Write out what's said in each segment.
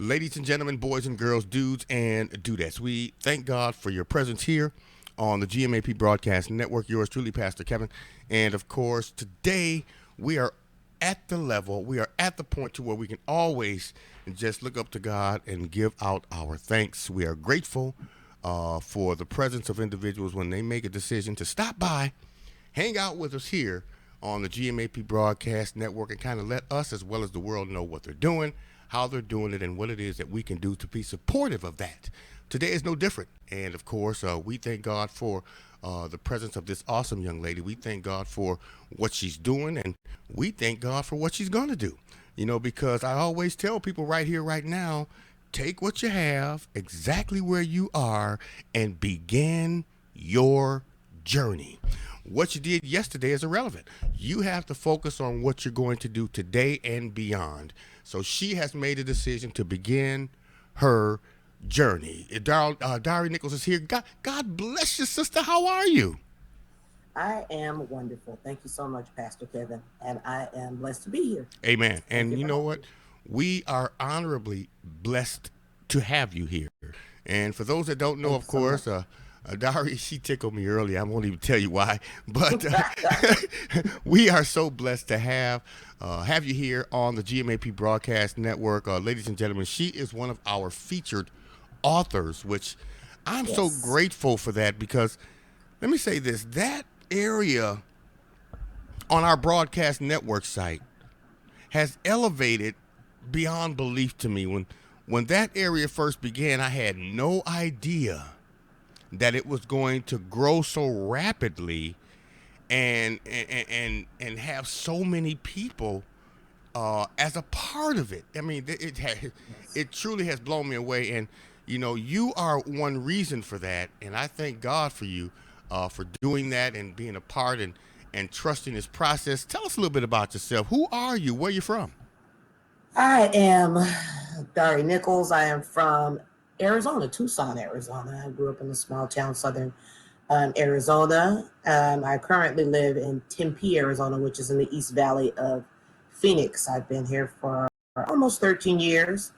Ladies and gentlemen, boys and girls, dudes and dudettes, we thank God for your presence here on the GMAP Broadcast Network. Yours truly, Pastor Kevin. And of course, today we are at the level, we are at the point to where we can always just look up to God and give out our thanks. We are grateful for the presence of individuals when they make a decision to stop by, hang out with us here on the GMAP Broadcast Network, and kind of let us as well as the world know what they're doing, how they're doing it, and what it is that we can do to be supportive of that. Today is no different. And of course, we thank God for the presence of this awesome young lady. We thank God for what she's doing, and we thank God for what she's going to do. You know, because I always tell people right here, right now, take what you have, exactly where you are, and begin your journey. What you did yesterday is irrelevant. You have to focus on what you're going to do today and beyond. So she has made a decision to begin her journey. Dari Nichols is here. God bless you, sister. How are you? I am wonderful. Thank you so much, Pastor Kevin. And I am blessed to be here. Amen. Thank And you you for know having what? me. We are honorably blessed to have you here. And for those that don't know, Thank you of so much. course, Dari, she tickled me earlier. I won't even tell you why, but we are so blessed to have you here on the GMAP Broadcast Network, ladies and gentlemen. She is one of our featured authors, which I'm so Yes. grateful for that because let me say this: that area on our broadcast network site has elevated beyond belief to me. When that area first began, I had no idea that it was going to grow so rapidly and have so many people as a part of it. I mean, Yes. it truly has blown me away. And you know, you are one reason for that, and I thank God for you for doing that and being a part and trusting this process. Tell us a little bit about yourself. Who are you? Where you from? I am Dari Nichols. I am from Arizona, Tucson, Arizona. I grew up in a small town, southern Arizona. I currently live in Tempe, Arizona, which is in the East Valley of Phoenix. I've been here for almost 13 years.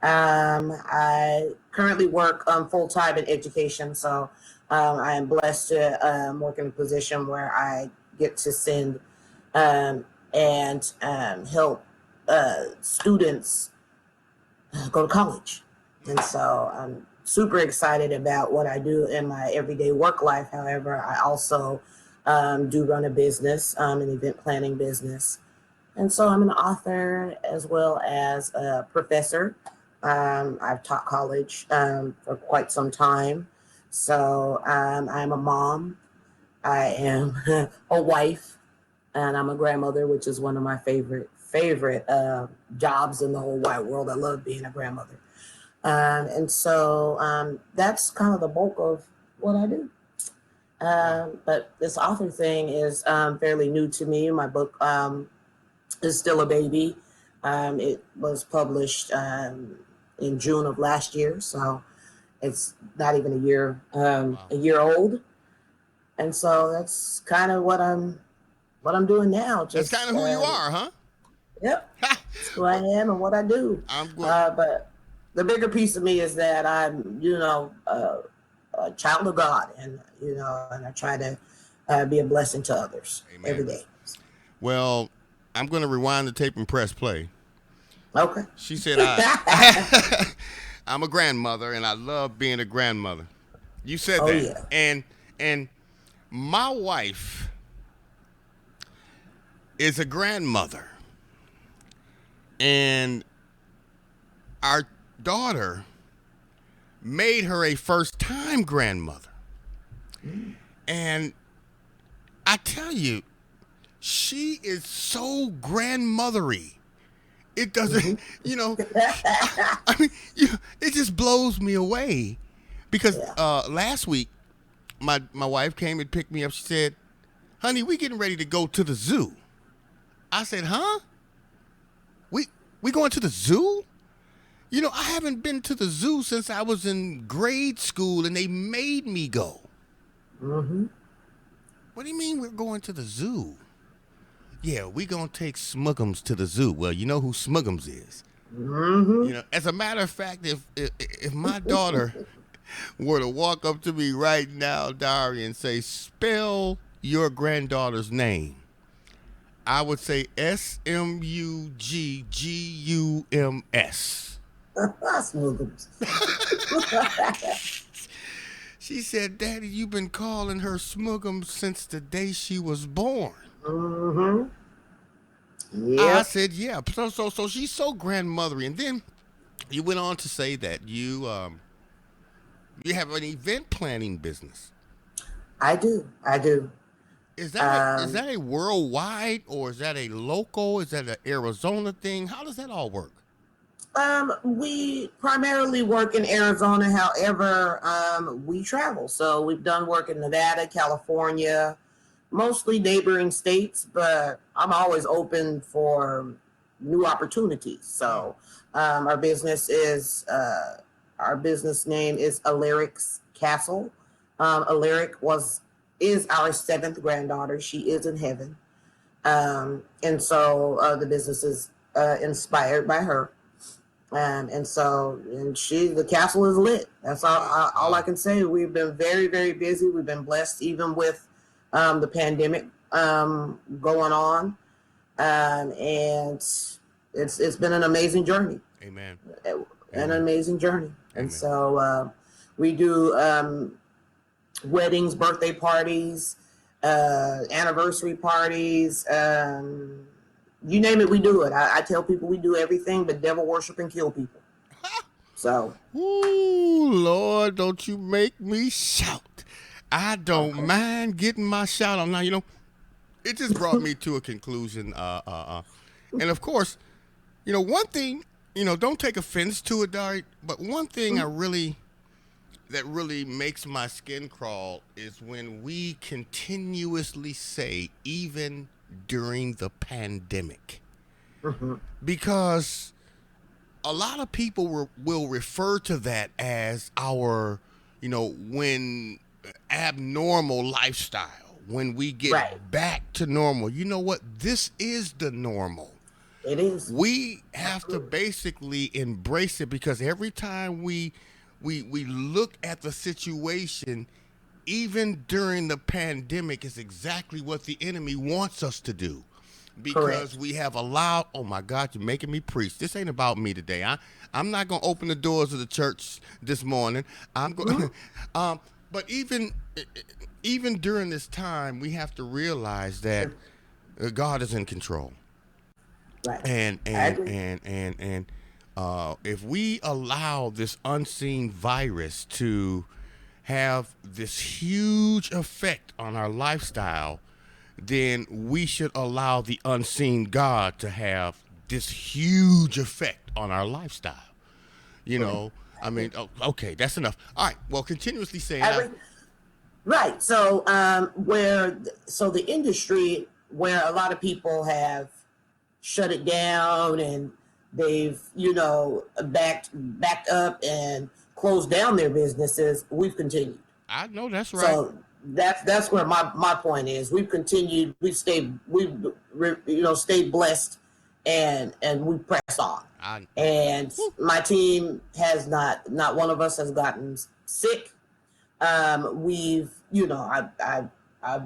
I currently work full time in education, so I am blessed to work in a position where I get to send um, and help students go to college. And so I'm super excited about what I do in my everyday work life. However, I also do run a business, an event planning business. And so I'm an author as well as a professor. I've taught college for quite some time. So I'm a mom. I am a wife, and I'm a grandmother, which is one of my favorite jobs in the whole wide world. I love being a grandmother. And so that's kind of the bulk of what I do. Wow. But this author thing is fairly new to me. My book is still a baby. It was published in June of last year, so it's not even Wow. a year old. And so that's kind of what I'm doing now. That's kind Just of who you are, huh? yep, that's who I am and what I do. I'm good. But the bigger piece of me is that I'm, a child of God, and and I try to be a blessing to others every Amen. day. Well, I'm going to rewind the tape and press play. Okay. She said, I'm a grandmother and I love being a grandmother. You said Oh that. yeah. And my wife is a grandmother. And our daughter made her a first time grandmother. Mm. And I tell you, she is so grandmothery. It Mm-hmm. doesn't, I mean, it just blows me away because Yeah. last week my wife came and picked me up. She said, "Honey, we getting ready to go to the zoo." I said, "Huh? We going to the zoo?" You know, I haven't been to the zoo since I was in grade school, and they made me go. Mm-hmm. What do you mean we're going to the zoo? Yeah, we gonna take Smuggums to the zoo. Well, you know who Smuggums is. Mm-hmm. As a matter of fact, if my daughter were to walk up to me right now, Dari, and say, "Spell your granddaughter's name," I would say Smugums. Smoothums. She said, "Daddy, you've been calling her Smugums since the day she was born." Mm-hmm. I Yep. said, "Yeah." So she's so grandmothery. And then you went on to say that you have an event planning business. I do. I do. Is Um, that a worldwide, or is that a local? Is that an Arizona thing? How does that all work? we primarily work in Arizona. However, we travel. So we've done work in Nevada, California, mostly neighboring states, but I'm always open for new opportunities. Mm. So our business is our business name is Aleric's Castle. Aleric was is our seventh granddaughter. She is in heaven, and so the business is inspired by her. And she, the castle is lit. That's all I Wow. can say. We've been very, very busy. We've been blessed, even with the pandemic going on, and it's been an amazing journey, Amen. an Amen. amazing journey. And Amen. so we do weddings, birthday parties, anniversary parties. You name it, we do it. I tell people we do everything but devil worship and kill people. So, Ooh, Lord, don't you make me shout. I don't okay. mind getting my shout on. Now, it just brought me to a conclusion. And of course, one thing, don't take offense to it, Dari, but one thing that really makes my skin crawl is when we continuously say, even during the pandemic. Mm-hmm. Because a lot of people will refer to that as our, when abnormal lifestyle, when we Right. get back to normal. You know what? This is the normal. It is. We have to Absolutely. basically embrace it, because every time we look at the situation, even during the pandemic, is exactly what the enemy wants us to do, because Correct. we have allowed. Oh my God, you're making me preach. This ain't about me today. I'm not gonna open the doors of the church this morning. I'm Mm-hmm. going. But even during this time, we have to realize that God is in control. Right. and I and agree. and and and if we allow this unseen virus to have this huge effect on our lifestyle, then we should allow the unseen God to have this huge effect on our lifestyle. You Correct. know, I I agree. mean, okay, that's enough. All right. Well, continuously saying, I agree. Right. So, the industry where a lot of people have shut it down and they've backed up and closed down their businesses, we've continued. I know that's right. So that's where my point is. We've continued. We've stayed blessed, and we press on. And Whew. my team has not one of us has gotten sick. We've I've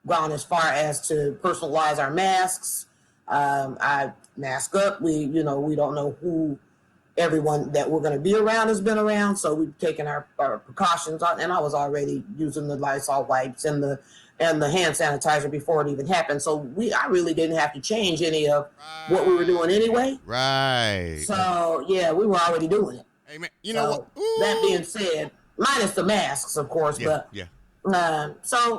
gone as far as to personalize our masks. I mask up. We don't know who everyone that we're going to be around has been around, so we've taken our precautions on. And I was already using the Lysol wipes and the hand sanitizer before it even happened. So I really didn't have to change any of what we were doing Right. anyway. Right. So yeah, we were already doing it. Amen. You know what? So that Ooh. being said, minus the masks, of course, Yeah. but Yeah.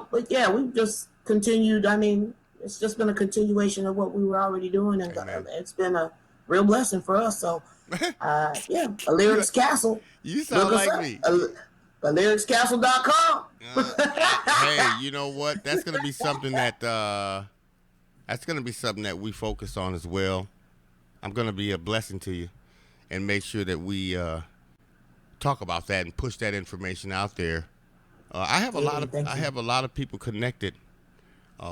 but yeah, we've just continued. I mean, it's just been a continuation of what we were already doing, and Amen. it's been a real blessing for us. So, yeah, you Alyric's Castle. you Look sound us like up. me. AlyricsCastle.com. Hey, you know what? That's gonna be something that we focus on as well. I'm gonna be a blessing to you and make sure that we talk about that and push that information out there. Amen. I Thank you. have a lot of people connected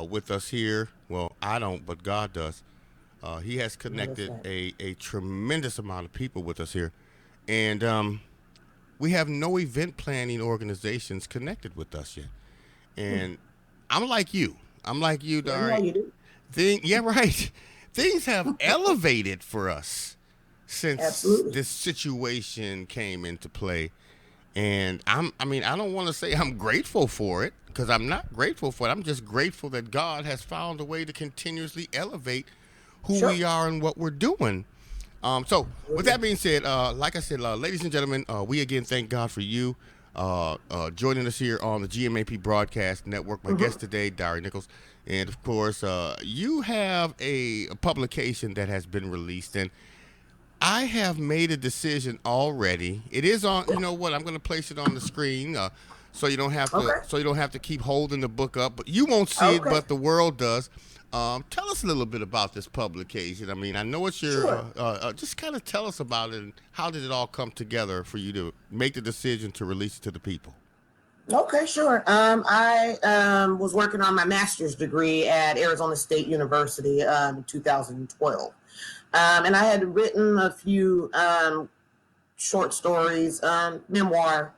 with us here. Well, I don't, but God does. He has That's connected right. a tremendous amount of people with us here, and we have no event planning organizations connected with us yet. Hmm. And I'm like you. I'm like you, Yeah, I know Dari. you do. Yeah, right. Things have elevated for us since Absolutely. this situation came into play. And I mean, I don't want to say I'm grateful for it because I'm not grateful for it. I'm just grateful that God has found a way to continuously elevate who Sure. we are and what we're doing. So, with Absolutely. that being said, like I said, ladies and gentlemen, we again thank God for you joining us here on the GMAP Broadcast Network. My Hmm. guest today, Dari Nichols. And of course, you have a publication that has been released, and I have made a decision already. It is on. Yeah. You know what? I'm going to place it on the screen, so you don't have to. Okay. So you don't have to keep holding the book up. But you won't see it, Okay. but the world does. Tell us a little bit about this publication. I mean, I know it's your. Sure. Just kind of tell us about it and how did it all come together for you to make the decision to release it to the people. Okay, sure. I was working on my master's degree at Arizona State University in 2012. And I had written a few short stories, memoir,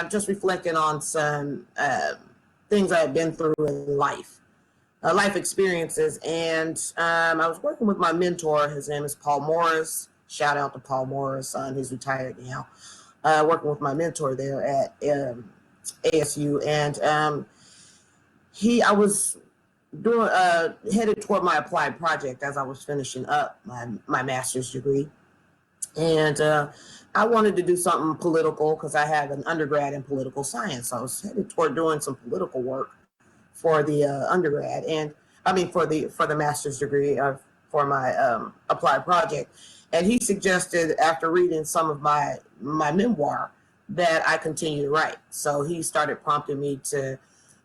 just reflecting on some things I had been through in life, life experiences. And I was working with my mentor. His name is Paul Morris. Shout out to Paul Morris. He's retired now. Working with my mentor there at ASU, and I was doing headed toward my applied project as I was finishing up my master's degree, and I wanted to do something political because I have an undergrad in political science. So I was headed toward doing some political work for the undergrad, and I mean for the master's degree for my applied project. And he suggested, after reading some of my memoir, that I continue to write. So he started prompting me to,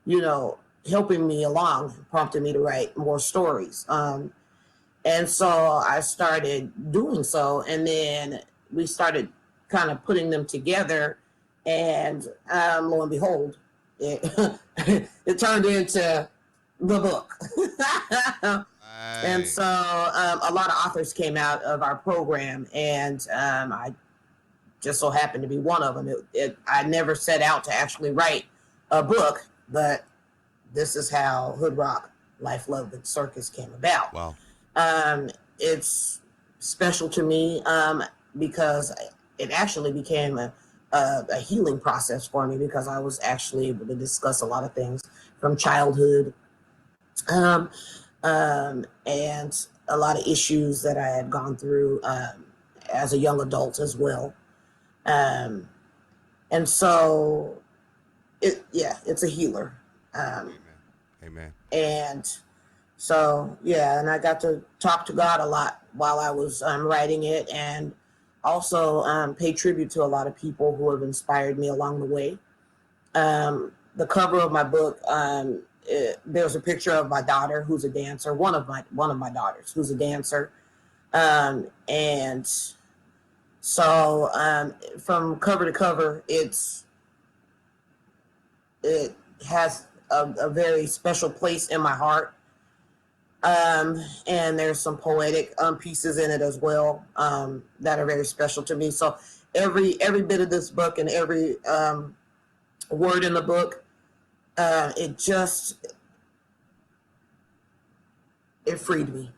you know, helping me along, prompting me to write more stories. And so I started doing so, and then we started kind of putting them together, and lo and behold, it, it turned into the book. And Right. so a lot of authors came out of our program, and I just so happened to be one of them. I never set out to actually write a book, but this is how Hood Rock Life, Love, and Circus came about. Wow. It's special to me because it actually became a healing process for me, because I was actually able to discuss a lot of things from childhood, um, and a lot of issues that I had gone through as a young adult as well. Um, and so, it's a healer. Um, Amen. Amen. and So yeah, and I got to talk to God a lot while I was writing it, and also pay tribute to a lot of people who have inspired me along the way. The cover of my book, there's a picture of my daughter who's a dancer, one of my daughters who's a dancer, and so from cover to cover, it has a very special place in my heart. And there's some poetic pieces in it as well, that are very special to me. So every bit of this book and every word in the book, it it freed me.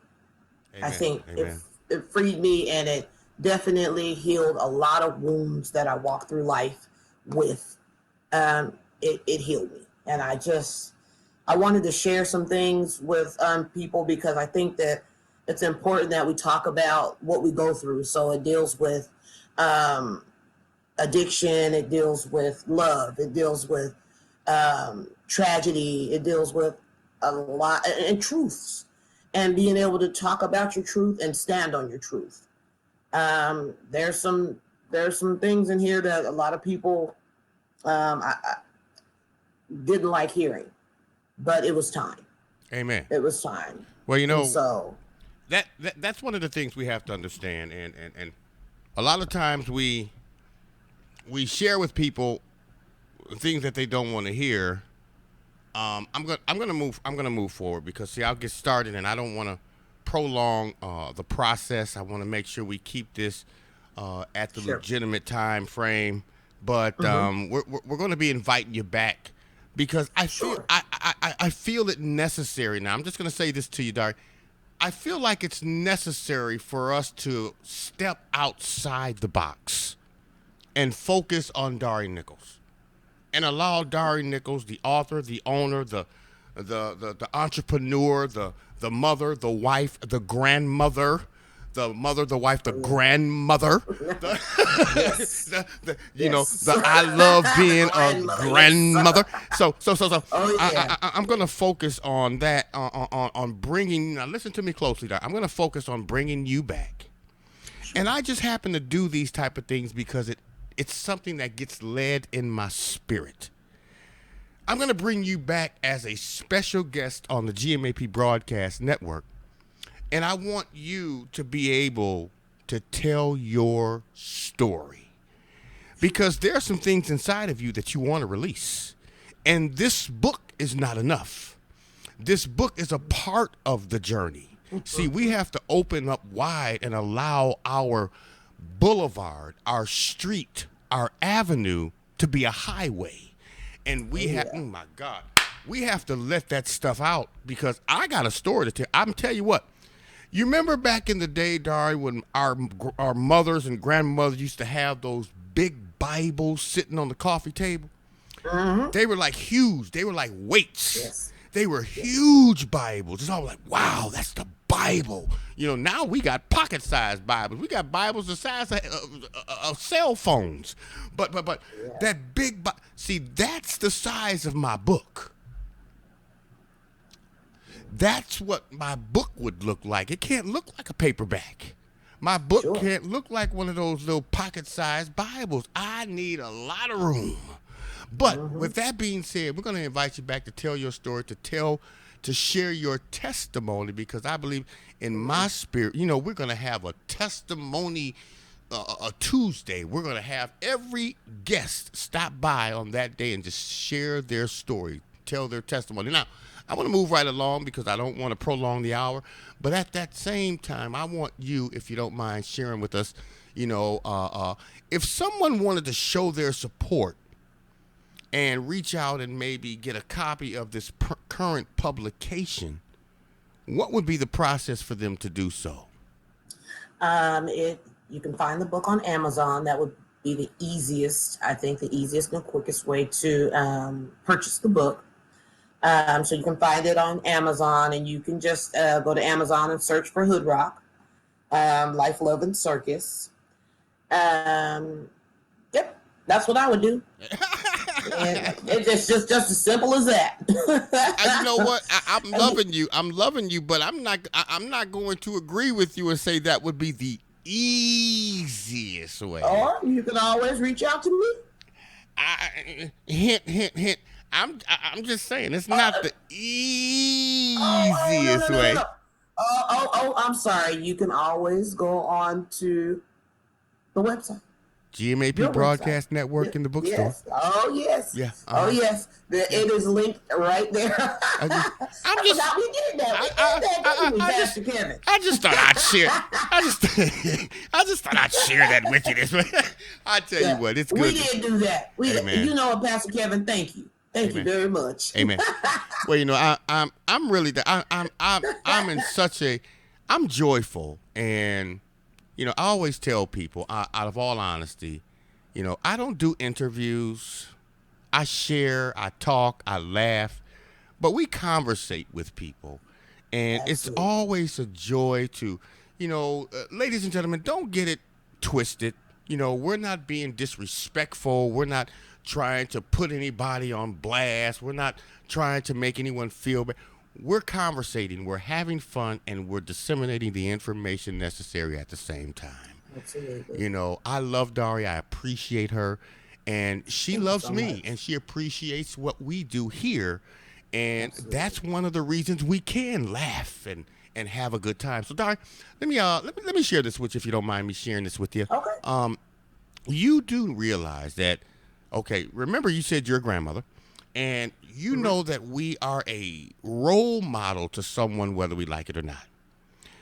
I Amen. think Amen. it freed me, and it definitely healed a lot of wounds that I walked through life with. It healed me, and I wanted to share some things with people, because I think that it's important that we talk about what we go through. So it deals with um, addiction, it deals with love, it deals with tragedy, it deals with a lot, and truths, and being able to talk about your truth and stand on your truth. Um, there's some there's some things in here that a lot of people I didn't like hearing, but it was time. Amen. It was time. Well, And so, that's one of the things we have to understand, and a lot of times we share with people things that they don't want to hear. I'm gonna move forward because see I'll get started and I don't want to prolong the process. I want to make sure we keep this at the Sure. legitimate time frame. But Mm-hmm. we're going to be inviting you back because I feel Sure. I feel it necessary now. I'm just going to say this to you, Dari. I feel like it's necessary for us to step outside the box and focus on Dari Nichols and allow Dari Nichols, the author, the owner, the entrepreneur, the mother, the wife, the grandmother, the mother, the wife, the grandmother, the, Yes. Yes. the I love being a Grandmother. Yes. grandmother. So Oh yeah. I'm gonna focus on that on bringing. Now listen to me closely, Doc. I'm gonna focus on bringing you back, and I just happen to do these type of things because it's something that gets led in my spirit. I'm going to bring you back as a special guest on the GMAP Broadcast Network. And I want you to be able to tell your story. Because there are some things inside of you that you want to release. And this book is not enough. This book is a part of the journey. See, we have to open up wide and allow our boulevard, our street, our avenue to be a highway. And we have, oh my God, we have to let that stuff out because I got a story to tell. I'm tell you what. You remember back in the day, Dari, when our mothers and grandmothers used to have those big Bibles sitting on the coffee table? Mm-hmm. They were like huge. They were like weights. Yes. They were huge Bibles. It's all like, wow, that's the Bible. Now we got pocket-sized Bibles. We got Bibles the size of cell phones. But that big, see, that's the size of my book. That's what my book would look like. It can't look like a paperback. My book can't look like one of those little pocket-sized Bibles. I need a lot of room. But with that being said, we're going to invite you back to tell your story, to share your testimony, because I believe in my spirit, we're going to have a testimony a Tuesday. We're going to have every guest stop by on that day and just share their story, tell their testimony. Now, I want to move right along because I don't want to prolong the hour. But at that same time, I want you, if you don't mind, sharing with us, if someone wanted to show their support and reach out and maybe get a copy of this current publication, what would be the process for them to do so? You can find the book on Amazon. That would be the easiest, I think, the easiest and quickest way to purchase the book. So you can find it on Amazon, and you can just go to Amazon and search for Hood Rock, Life, Love, and Circus. Yep, that's what I would do. And it's just as simple as that. You know what? I'm loving you. I'm loving you, but I'm not going to agree with you and say that would be the easiest way. Or you can always reach out to me. Hint. I'm just saying it's not the easiest way. Oh, I'm sorry. You can always go on to the website. GMAP Broadcast Network in the bookstore. Yes. Oh, yes. Yeah. Oh, yes. It is linked right there. We did that. I just thought I'd share. I just thought I'd share that with you this way. I tell you what, it's good. We did do that. Pastor Kevin, thank you. Thank you very much. Amen. Well, I'm really I'm in such a I'm joyful, and I always tell people, out of all honesty, I don't do interviews. I share, I talk, I laugh, but we conversate with people, and It's always a joy to, ladies and gentlemen, don't get it twisted. We're not being disrespectful. We're not trying to put anybody on blast. We're not trying to make anyone feel bad. We're conversating, we're having fun, and we're disseminating the information necessary at the same time. Absolutely. I love Dari. I appreciate her, and she loves me, and she appreciates what we do here, and that's one of the reasons we can laugh and have a good time. So, Dari, let me share this with you, if you don't mind me sharing this with you. Okay. You do realize that. Okay, remember you said you're a grandmother, and you know that we are a role model to someone whether we like it or not.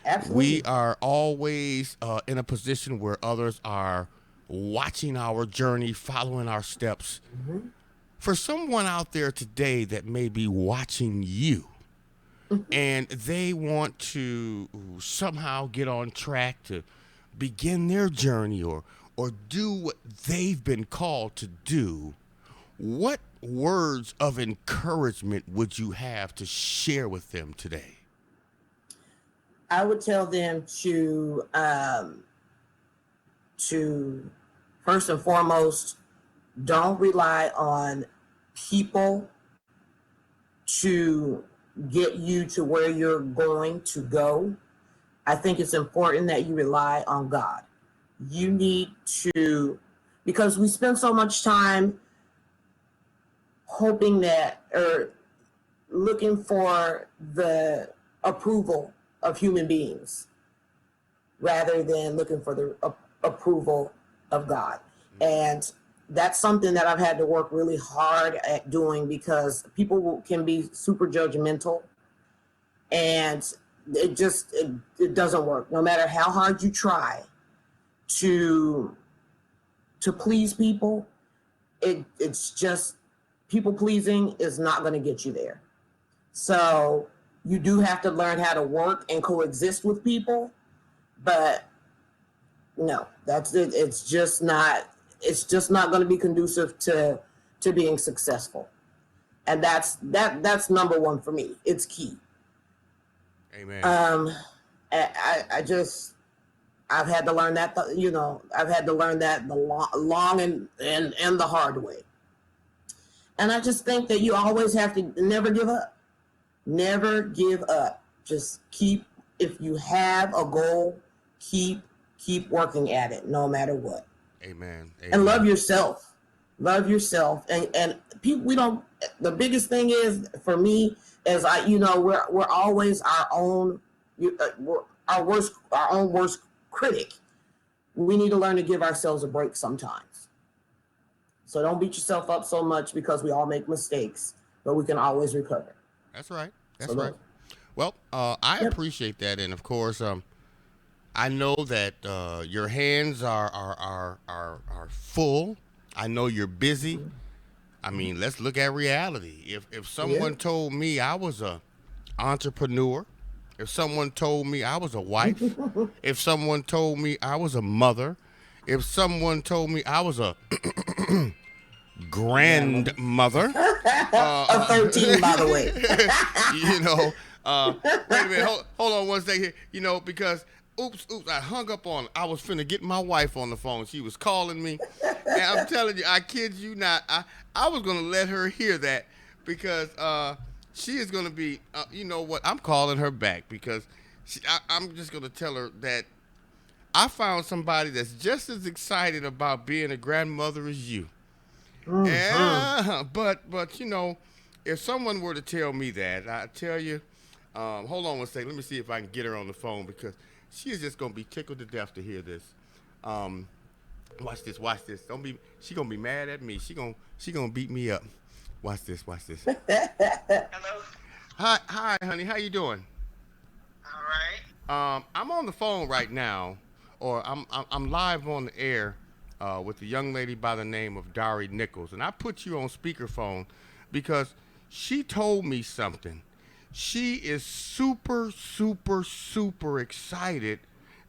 We Absolutely. are always in a position where others are watching our journey, following our steps. Hmm. For someone out there today that may be watching you and they want to somehow get on track to begin their journey or do what they've been called to do, what words of encouragement would you have to share with them today? I would tell them to first and foremost, don't rely on people to get you to where you're going to go. I think it's important that you rely on God. You need to, because we spend so much time hoping that, or looking for the approval of human beings rather than looking for the approval of God. And that's something that I've had to work really hard at doing because people can be super judgmental, and it doesn't work. No matter how hard you try to please people, it's just, people pleasing is not going to get you there. So you do have to learn how to work and coexist with people, but no, that's it. It's just not. It's just not going to be conducive to being successful, and that's number one for me. It's key. Amen. Um, I just, I've had to learn that. I've had to learn that the long and the hard way. And I just think that you always have to never give up. Never give up. Just keep. If you have a goal, keep working at it, no matter what. Amen. And love Amen. yourself. Love yourself. And people, we don't. The biggest thing is for me is we're always our own. We're our own worst critic. We need to learn to give ourselves a break sometimes. So don't beat yourself up so much because we all make mistakes, but we can always recover. That's right. So That's right. Well, I yep. appreciate that, and of course, I know that your hands are full. I know you're busy. I mean, let's look at reality. If Yeah. someone told me I was a entrepreneur, if someone told me I was a wife, if someone told me I was a mother, if someone told me I was a Grandmother. grandmother, Of 13, by the way. you know, uh, wait a minute, hold on one second here, because oops, I hung up on. I was finna get my wife on the phone. She was calling me, and I'm telling you, I kid you not, I was gonna let her hear that because she is gonna be, you know what? I'm calling her back because I'm just gonna tell her that I found somebody that's just as excited about being a grandmother as you. Mm-hmm. Yeah, but if someone were to tell me that, I tell you, hold on one second. Let me see if I can get her on the phone because she is just gonna be tickled to death to hear this. Um, watch this, watch this. Don't be. She gonna be mad at me. She gonna beat me up. Watch this, watch this. Hello. Hi, honey. How you doing? All right. I'm on the phone right now, or I'm live on the air with a young lady by the name of Dari Nichols, and I put you on speakerphone because she told me something. She is super, super, super excited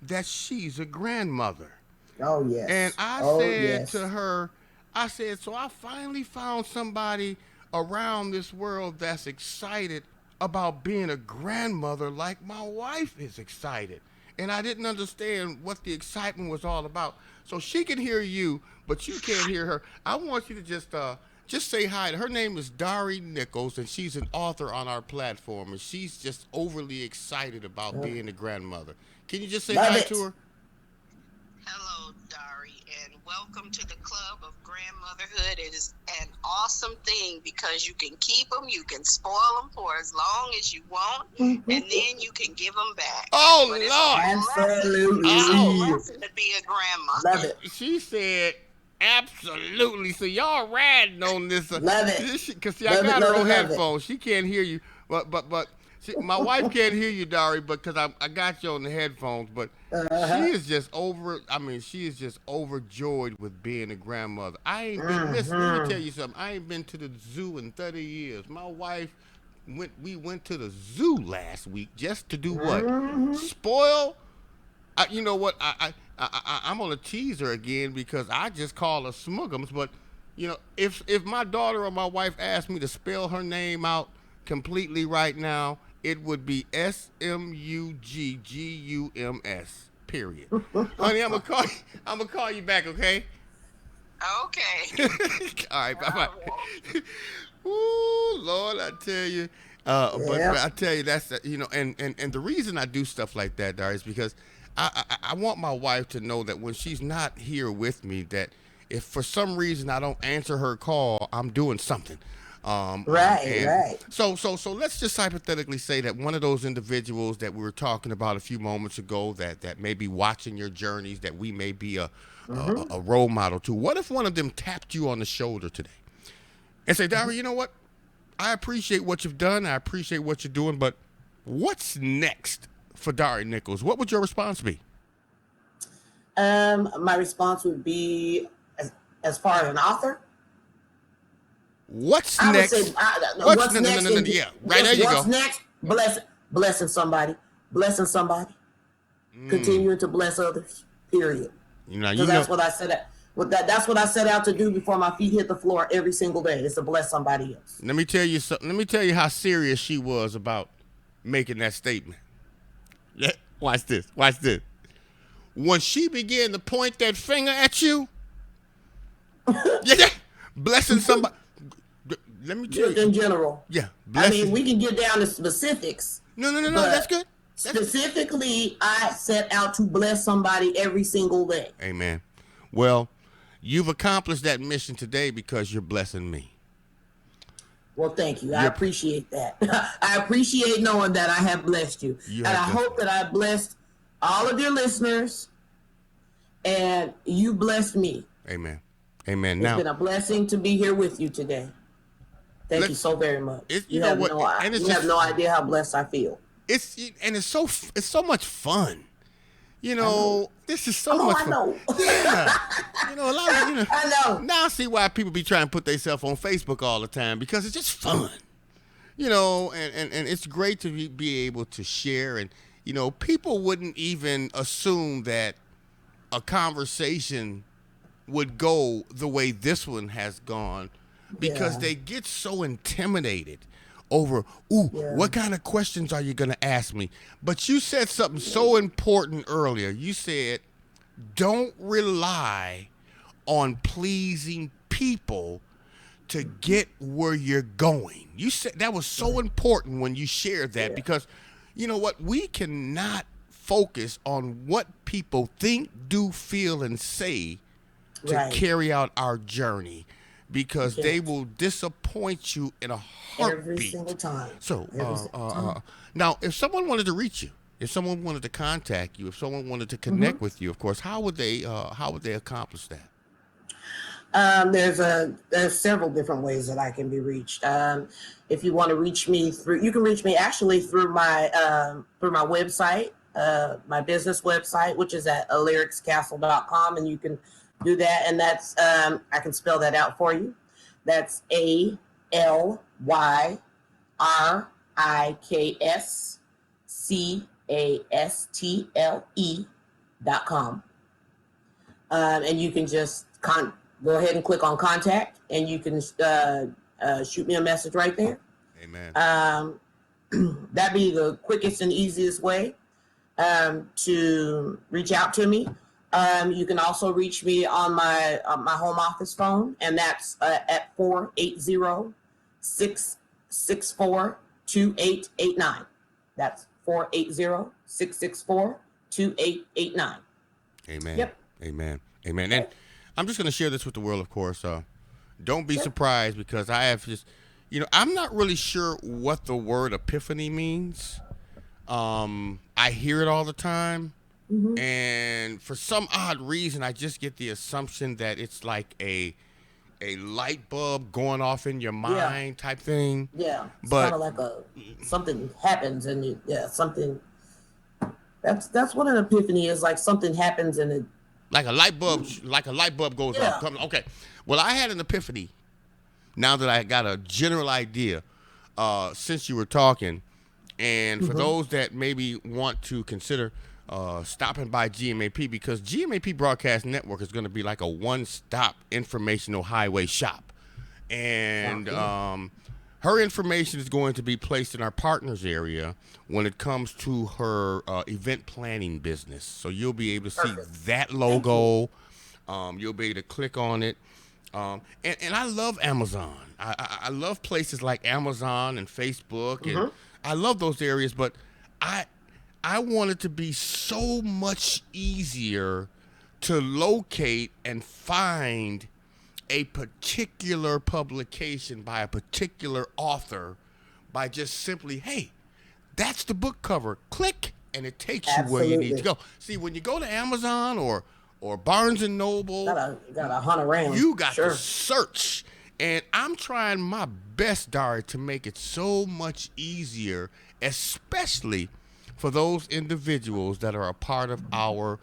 that she's a grandmother. Oh And yes. I Oh said to yes. her, I said, so I finally found somebody around this world that's excited about being a grandmother like my wife is excited. And I didn't understand what the excitement was all about. So she can hear you, but you can't hear her. I want you to just say hi. Her name is Dari Nichols, and she's an author on our platform, and she's just overly excited about Oh, being a grandmother. Can you just say love hi it. to her? Hello, Dari, and welcome to the Club of Grandmotherhood. It is an awesome thing because you can keep them, you can spoil them for as long as you want, and then you can give them back. Oh But it's a Lord! blessing. It's a Oh, Absolutely. blessing to be a grandmother. Love it. she said absolutely. So y'all riding on this, Love it. because see, I Love it. got her Love it. on Love it. headphones. She can't hear you, but See, my wife can't hear you, Dari, but because I got you on the headphones. But she Uh-huh. is just over. I mean, she is just overjoyed with being a grandmother. I ain't been. Listen, let me tell Mm-hmm. you something. I ain't been to the zoo in 30 years. My wife went. We went to the zoo last week just to do what? Mm-hmm. Spoil. You know what? I'm gonna tease her again because I just call her Smuggums. But if my daughter or my wife asked me to spell her name out completely right now, it would be Smuggums. Period. Honey, I'm gonna call you back. Okay. Okay. All right. Bye All right. bye. Ooh, Lord, I tell you. But Yep. I tell you that's and the reason I do stuff like that, Dar, is because I want my wife to know that when she's not here with me, that if for some reason I don't answer her call, I'm doing something. Right, And right. so let's just hypothetically say that one of those individuals that we were talking about a few moments ago that may be watching your journeys, that we may be Mm-hmm. a role model to. What if one of them tapped you on the shoulder today and say, Dari, you know what? I appreciate what you've done. I appreciate what you're doing, but what's next for Dari Nichols? What would your response be? My response would be, as far as an author, What's I would say, next? What's what's no no no next, no no and yeah, right there just you what's go. next, blessing somebody, Mm. continuing to bless others. Period. You know, Because you know. that's what I set out. That's what I set out to do before my feet hit the floor every single day. Is to bless somebody else. Let me tell you something. Let me tell you how serious she was about making that statement. Yeah, watch this. Watch this. When she began to point that finger at you, yeah, yeah, blessing somebody. Let me tell Just you, in general. yeah, I mean, blessing. we can get down to specifics, No, no, no, no. That's but good. That's good. specifically, I set out to bless somebody every single day. Amen. Well, you've accomplished that mission today because you're blessing me. Well, thank you. I You're appreciate that. I appreciate knowing that I have blessed you. you And have I blessed hope me. that I blessed all of your listeners and you blessed me. Amen. Amen. It's Now been a blessing to be here with you today. Thank you let's. so very much. You know what? And it's You have no just idea how blessed I feel. it's and it's so much fun. I know. This is so Oh, much I fun. know. Yeah. A lot of I know. now I see why people be trying to put themselves on Facebook all the time because it's just fun. And it's great to be able to share and people wouldn't even assume that a conversation would go the way this one has gone because Yeah. they get so intimidated over, ooh, Yeah. what kind of questions are you going to ask me? But you said something so important earlier. You said, don't rely on pleasing people to get where you're going. You said that was so Right. important when you shared that Yeah. because you know what? We cannot focus on what people think, do, feel, and say to Right. carry out our journey You because they can't. will disappoint you in a Every single heartbeat. time. So, Every single time. now, if someone wanted to reach you, if someone wanted to contact you, if someone wanted to Mm-hmm. connect with you, of course, how would they accomplish that? There's several different ways that I can be reached. If you want to reach me through, you can reach me actually through my website, my business website, which is at alyricscastle.com, and you can do that. And that's I can spell that out for you. That's ALYRIKSCASTLE.com. And you can just go ahead and click on contact, and you can shoot me a message right there. Amen. Um, that'd be the quickest and easiest way to reach out to me. You can also reach me on my home office phone, and that's at 480-664-2889. That's 480-664-2889. Amen. Yep. Amen. Amen. And Okay. I'm just going to share this with the world, of course. Don't be Sure. surprised because I have just, I'm not really sure what the word epiphany means. I hear it all the time. Mm-hmm. And for some odd reason, I just get the assumption that it's like a light bulb going off in your Yeah. mind type thing. Yeah. It's But kind of like something happens and something. That's what an epiphany is. Like something happens and it. like a light bulb goes off. Yeah. Okay. Well, I had an epiphany. Now that I got a general idea, since you were talking, and for those that maybe want to consider stopping by GMAP, because GMAP Broadcast Network is going to be like a one-stop informational highway shop, and her information is going to be placed in our partners area when it comes to her event planning business. So you'll be able to see that logo. You'll be able to click on it. And I love Amazon. I love places like Amazon and Facebook, and I love those areas. But I want it to be so much easier to locate and find a particular publication by a particular author by just simply, hey, that's the book cover. Click, and it takes you where you need to go. See, when you go to Amazon or Barnes and Noble, gotta hunt around. you got to search. And I'm trying my best, Dari, to make it so much easier, especially for those individuals that are a part of our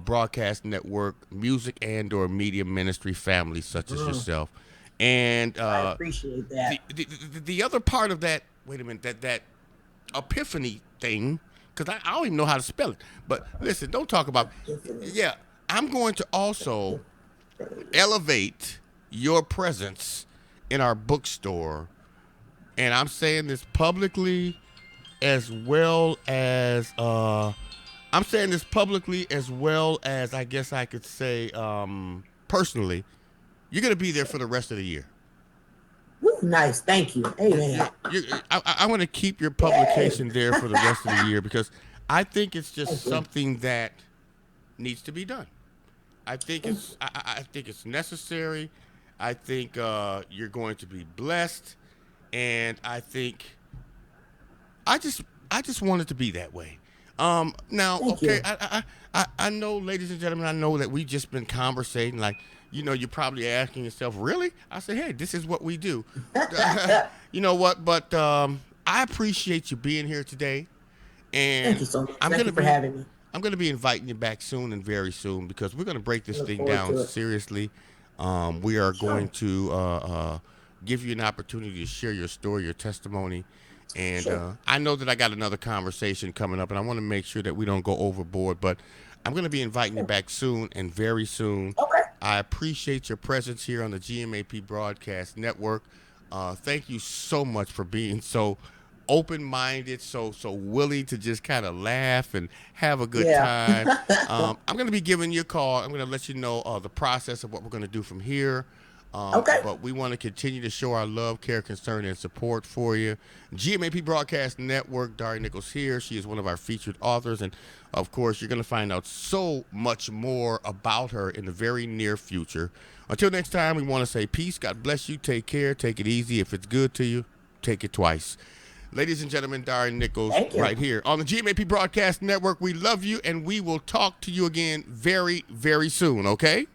broadcast network, music and or media ministry family, such as yourself. And I appreciate that. The other part of that, wait a minute, that epiphany thing, because I don't even know how to spell it. But listen, don't talk about, yeah, I'm going to also elevate your presence in our bookstore. And I'm saying this publicly as well as, I guess I could say personally, you're going to be there for the rest of the year. Woo, nice. Thank you. Amen. I want to keep your publication there for the rest of the year because I think it's just something that needs to be done. I think it's necessary. I think you're going to be blessed, and I think I just want it to be that way. Now, okay, I know, ladies and gentlemen, I know that we've just been conversating. Like, you're probably asking yourself, really? I say, hey, this is what we do. You know what? But I appreciate you being here today. And thank you so much. Thank you for having me. I'm going to be inviting you back soon and very soon because we're going to break this thing down seriously. We are going to give you an opportunity to share your story, your testimony. And I know that I got another conversation coming up, and I want to make sure that we don't go overboard. But I'm going to be inviting you back soon and very soon. Okay. I appreciate your presence here on the GMAP Broadcast Network. Thank you so much for being so open-minded, so willing to just kind of laugh and have a good time. I'm going to be giving you a call. I'm going to let you know the process of what we're going to do from here. But we want to continue to show our love, care, concern, and support for you. GMAP Broadcast Network, Dari Nichols here. She is one of our featured authors. And, of course, you're going to find out so much more about her in the very near future. Until next time, we want to say peace. God bless you. Take care. Take it easy. If it's good to you, take it twice. Ladies and gentlemen, Dari Nichols right here on the GMAP Broadcast Network. We love you, and we will talk to you again very, very soon, okay?